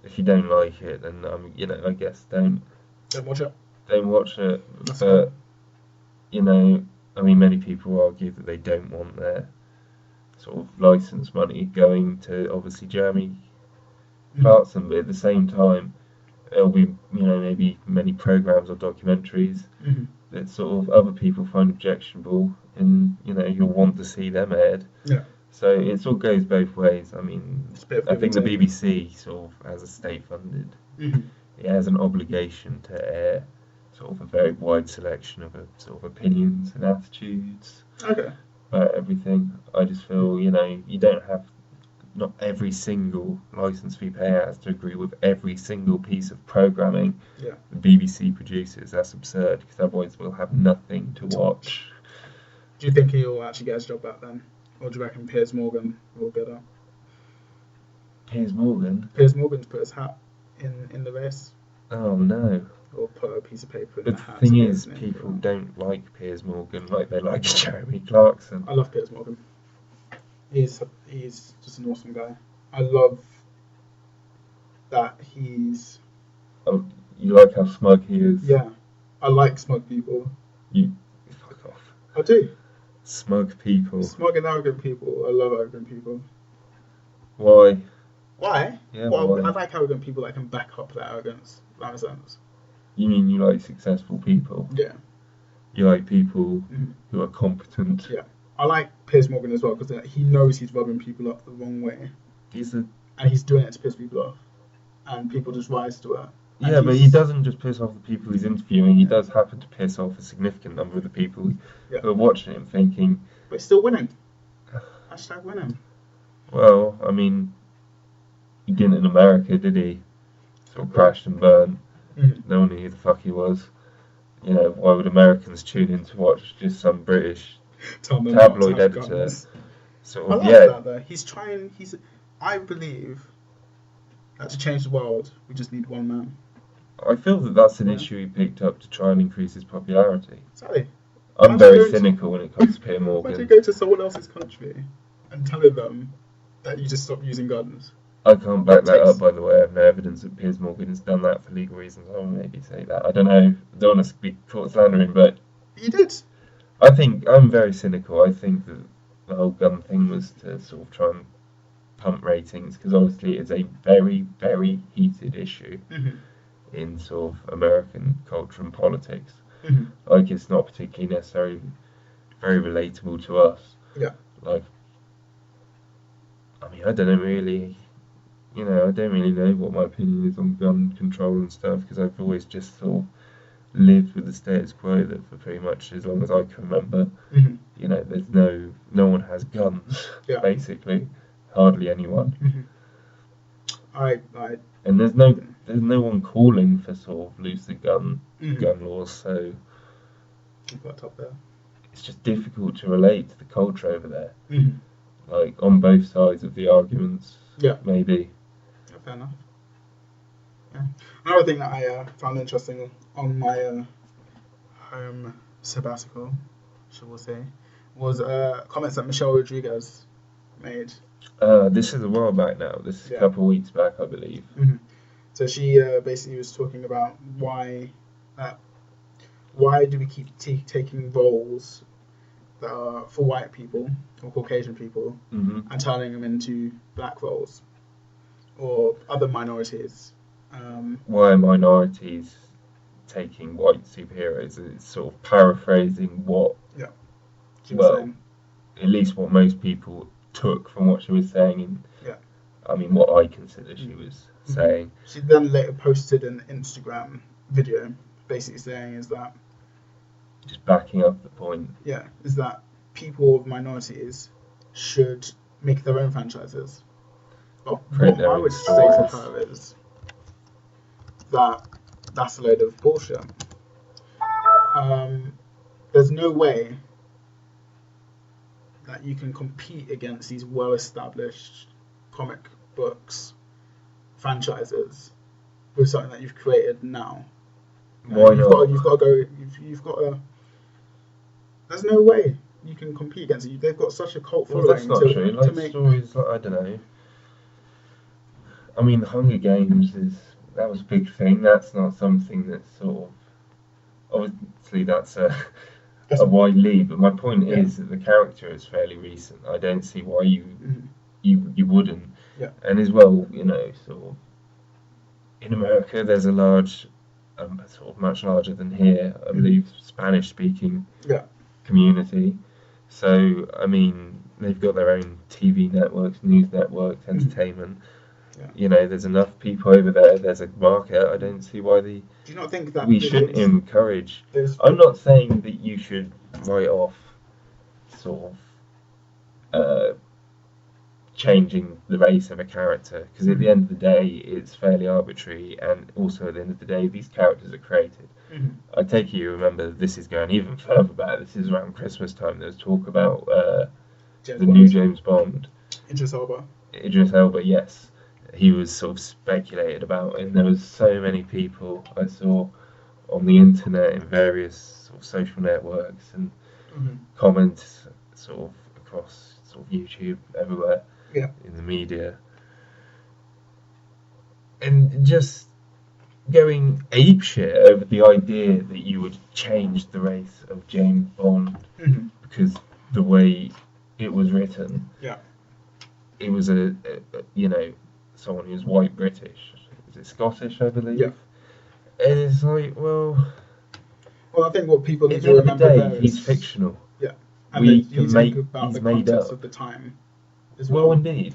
If you don't like it, then, you know, I guess don't watch it. Don't watch it. But, you know, I mean, many people argue that they don't want their sort of license money going to, obviously, Jeremy Clarkson, but at the same time, there'll be, you know, maybe many programs or documentaries that sort of other people find objectionable, and, you know, you'll want to see them aired. Yeah. So it sort of goes both ways. I mean, I think the BBC sort of, as a state-funded, it has an obligation to air sort of a very wide selection of sort of opinions and attitudes about everything. I just feel, you know, you don't have, not every single license fee payer has to agree with every single piece of programming the BBC produces. That's absurd, because otherwise we'll have nothing to watch. Do you think he'll actually get his job back then? Or do you reckon Piers Morgan will get up? Piers Morgan? Piers Morgan's put his hat in the race. Oh no. or put a piece of paper in But the hat. the thing is, people don't like Piers Morgan like they like Jeremy Clarkson. I love Piers Morgan. He's just an awesome guy. I love that he's... You like how smug he is? Yeah. I like smug people. You fuck off. I do. Smug people. Smug and arrogant people. I love arrogant people. Why? Why? Yeah, well, why? I like arrogant people that can back up their arrogance. That makes sense. You mean you like successful people? Yeah. You like people who are competent? Yeah. I like Piers Morgan as well because he knows he's rubbing people up the wrong way. And he's doing it to piss people off. And people just rise to it. Yeah, but he doesn't just piss off the people he's interviewing. He does happen to piss off a significant number of the people who are watching him, thinking... But he's still winning. Hashtag winning. Well, I mean, he didn't in America, did he? Sort of crashed and burned. No one knew who the fuck he was. You know, why would Americans tune in to watch just some British tabloid editor? Sort of, I like that, though. He's trying... I believe that to change the world, we just need one man. I feel that that's an issue he picked up to try and increase his popularity. Exactly. I'm very cynical when it comes to Piers Morgan. Imagine go to someone else's country and telling them that you just stop using guns. I can't back that up, by the way. I have no evidence that Piers Morgan has done that for legal reasons. I will maybe say that. I don't know. I don't want to be caught slandering, but... You did. I think I'm very cynical. I think that the whole gun thing was to sort of try and pump ratings, because obviously it's a very, very heated issue in sort of American culture and politics. Like, it's not particularly necessarily very relatable to us. Yeah. Like, I mean, I don't really know what my opinion is on gun control and stuff, because I've always just sort of lived with the status quo that for pretty much as long as I can remember, you know, there's no one has guns, basically. Hardly anyone. And there's no one calling for sort of looser gun laws, so you've got top there. It's just difficult to relate to the culture over there. Like, on both sides of the arguments. Yeah. Maybe. Yeah, fair enough. Yeah. Another thing that I found interesting on my home sabbatical, shall we say, was comments that Michelle Rodriguez made. This is a while back now. This is a couple of weeks back, I believe. So she basically was talking about why do we keep taking roles that are for white people or Caucasian people and turning them into black roles or other minorities? Why are minorities taking white superheroes? It's sort of paraphrasing what, well, at least what most people took from what she was saying, and I mean what I consider she was saying. She then later posted an Instagram video basically saying is that, just backing up the point, is that people of minorities should make their own franchises. But what I would say to her is that that's a load of bullshit. There's no way that you can compete against these well-established comic books franchises with something that you've created now. Why not? You've got to. There's no way you can compete against it. They've got such a cult following. That's not true. Like stories, like, I don't know. I mean, Hunger Games that was a big thing. That's not something that's sort of, obviously that's a wide leap. But my point is that the character is fairly recent. I don't see why you wouldn't. Yeah. And as well, you know, sort of in America, there's a large, sort of much larger than here, I believe, Spanish-speaking community. So, I mean, they've got their own TV networks, news networks, entertainment. You know, there's enough people over there. There's a market. I don't see why Do you not think that we shouldn't encourage. I'm not saying that you should write off sort of changing the race of a character, because at the end of the day, it's fairly arbitrary, and also at the end of the day, these characters are created. I take it you remember this is going even further back. This is around Christmas time. There was talk about new James Bond. Idris Elba, yes. He was sort of speculated about, and there was so many people I saw on the internet in various sort of social networks and comments sort of across sort of YouTube everywhere in the media, and just going apeshit over the idea that you would change the race of James Bond because the way it was written, it was a someone who's white British. Is it Scottish, I believe? Yeah. And it's like, well, I think what people need at to the end of the remember day, he's fictional. Yeah, and we can make about he's the made context up of the time as well. Well, indeed,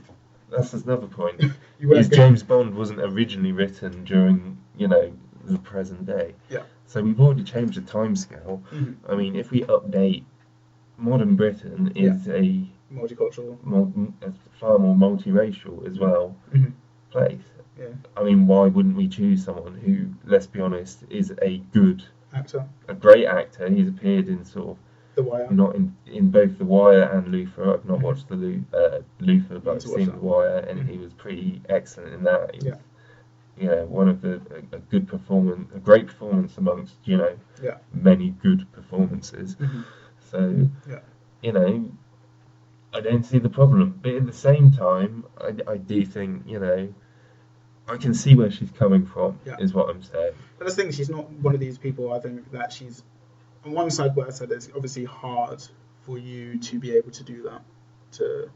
that's another point. Is James Bond wasn't originally written during the present day. Yeah. So we've already changed the timescale. I mean, if we update, modern Britain is a multicultural, far more multiracial as well place. Yeah. I mean, why wouldn't we choose someone who, let's be honest, is a good actor, a great actor? He's appeared in sort of The Wire, not in both The Wire and Luther. I've not watched the Luther, but I've seen The Wire, and he was pretty excellent in that. He was, one of a good performance, a great performance amongst many good performances. So I don't see the problem, but at the same time, I do think I can see where she's coming from. Is what I'm saying. But the thing, she's not one of these people. I think that she's on one side where I said it's obviously hard for you to be able to do that, to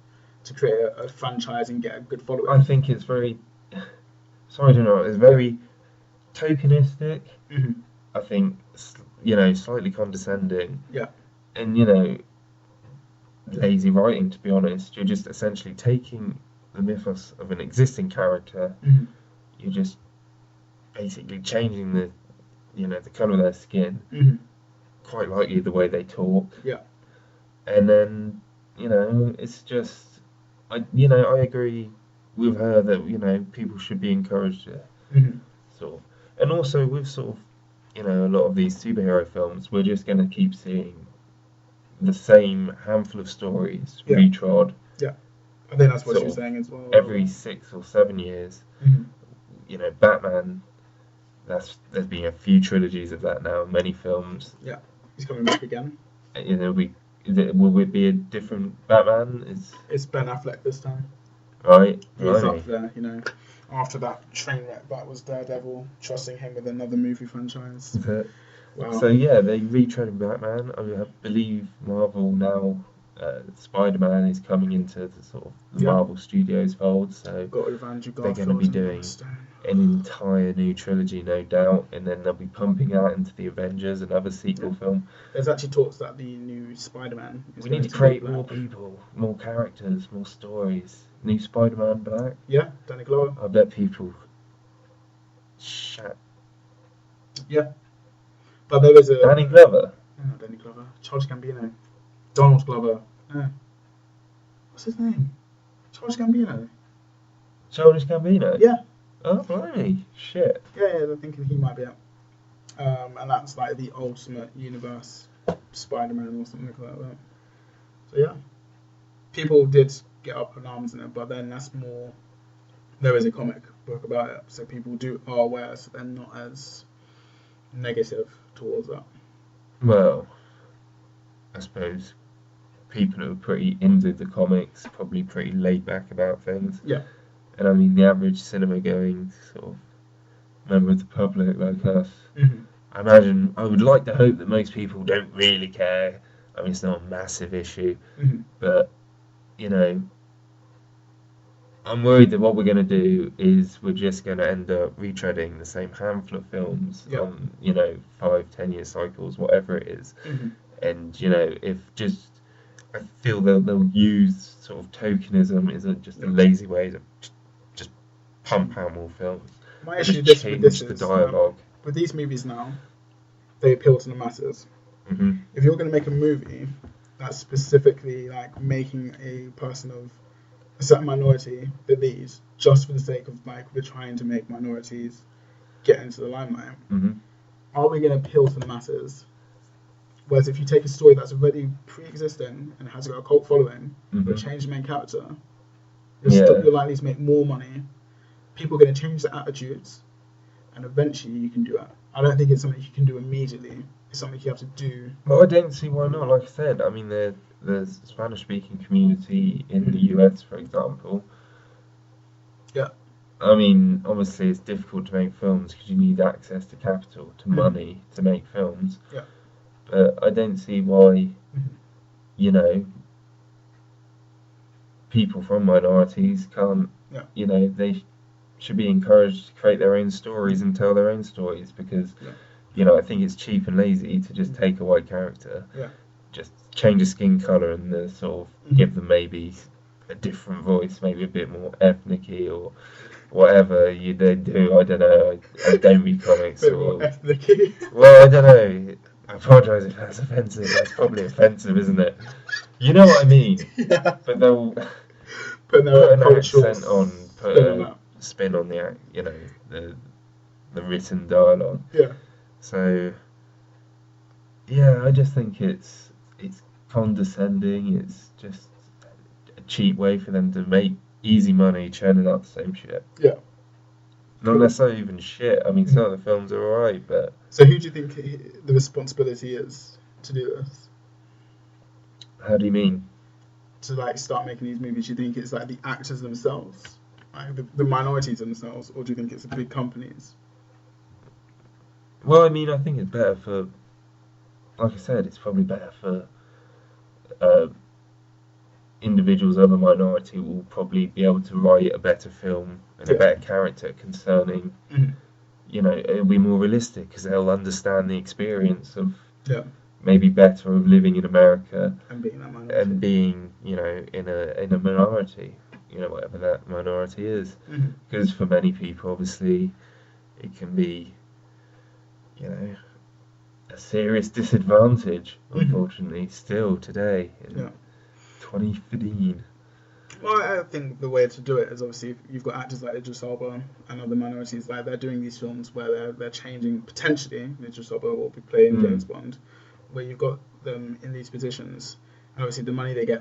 create a franchise and get a good following. I think it's very. Sorry to know. It's very tokenistic. I think slightly condescending. Yeah. And lazy writing. To be honest, you're just essentially taking the mythos of an existing character. You're just basically changing the the colour of their skin, quite likely the way they talk. Yeah. And then it's just I agree with her that people should be encouraged to sort of, and also with sort of a lot of these superhero films, we're just going to keep seeing the same handful of stories retrod. Yeah. I think that's what she was saying as well. Every 6 or 7 years. Batman, there's been a few trilogies of that now, many films. Yeah, he's coming back again. Will it be a different Batman? It's Ben Affleck this time. Right. He's up there, after that train wreck that was Daredevil, trusting him with another movie franchise. Wow. So they retreading Batman. I believe Marvel now. Spider-Man is coming into the sort of the Marvel Studios fold, so they're going to be doing an entire new trilogy, no doubt, and then they'll be pumping out into the Avengers, another sequel film. There's actually talks that the new Spider-Man is we need to create more people, more characters, more stories. New Spider-Man Black. Yeah, Danny Glover. I bet people. Yeah, but there was a Danny Glover. No, Danny Glover. Charles Gambino. Donald Glover. What's his name? Charles Gambino. Charles Gambino? Yeah. Oh, blimey. Shit. Yeah, they're thinking he might be out. And that's like the Ultimate Universe Spider-Man or something like that. So yeah. People did get up in arms in it, but then that's more... There is a comic book about it, so people are aware, so they're not as negative towards that. Well, I suppose people who are pretty into the comics probably pretty laid back about things. Yeah. And I mean, the average cinema going sort of member of the public like us, I would like to hope that most people don't really care. I mean, it's not a massive issue, but I'm worried that what we're going to do is we're just going to end up retreading the same handful of films on 5-10 year cycles, whatever it is. And if just I feel they'll use sort of tokenism is just a lazy way to just pump out more films. My issue with this is the dialogue. With these movies now, they appeal to the masses. If you're going to make a movie that's specifically like making a person of a certain minority that these, just for the sake of like we're trying to make minorities get into the limelight, are we going to appeal to the masses? Whereas if you take a story that's already pre-existing and has got a cult following, but change the main character, you're likely to make more money. People are going to change their attitudes, and eventually you can do that. I don't think it's something you can do immediately. It's something you have to do. Well, I don't see why not. Like I said, I mean, there's Spanish-speaking community in the US, for example. Yeah. I mean, obviously, it's difficult to make films because you need access to capital, to money to make films. Yeah. But I don't see why, you know, people from minorities can't, you know, they should be encouraged to create their own stories and tell their own stories because, you know, I think it's cheap and lazy to just take a white character, just change the skin colour and sort of give them maybe a different voice, maybe a bit more ethnic-y or whatever they do. I don't know. I don't read comics. Bit more ethnic-y. Well, I don't know. I apologise if that's offensive. That's probably offensive, isn't it? You know what I mean? Yeah. But they'll put an accent on, put a spin on the, you know, the written dialogue. Yeah. So, yeah, I just think it's condescending. It's just a cheap way for them to make easy money churning out the same shit. Yeah. Not necessarily even shit. I mean, some of the films are alright, but... So who do you think the responsibility is to do this? How do you mean? To, like, start making these movies, do you think it's, like, the actors themselves? Like, the minorities themselves? Or do you think it's the big companies? Well, I mean, I think it's better for... Like I said, it's probably better for... individuals of a minority will probably be able to write a better film and a better character concerning, you know, it'll be more realistic because they'll understand the experience of maybe better of living in America and being that minority. And being, you know, in a minority, you know, whatever that minority is. Because for many people, obviously, it can be, you know, a serious disadvantage, unfortunately, still today. 2015. Well, I think the way to do it is obviously you've got actors like Idris Elba and other minorities, like they're doing these films where they're changing, potentially Idris Elba will be playing James Bond, where you've got them in these positions, and obviously the money they get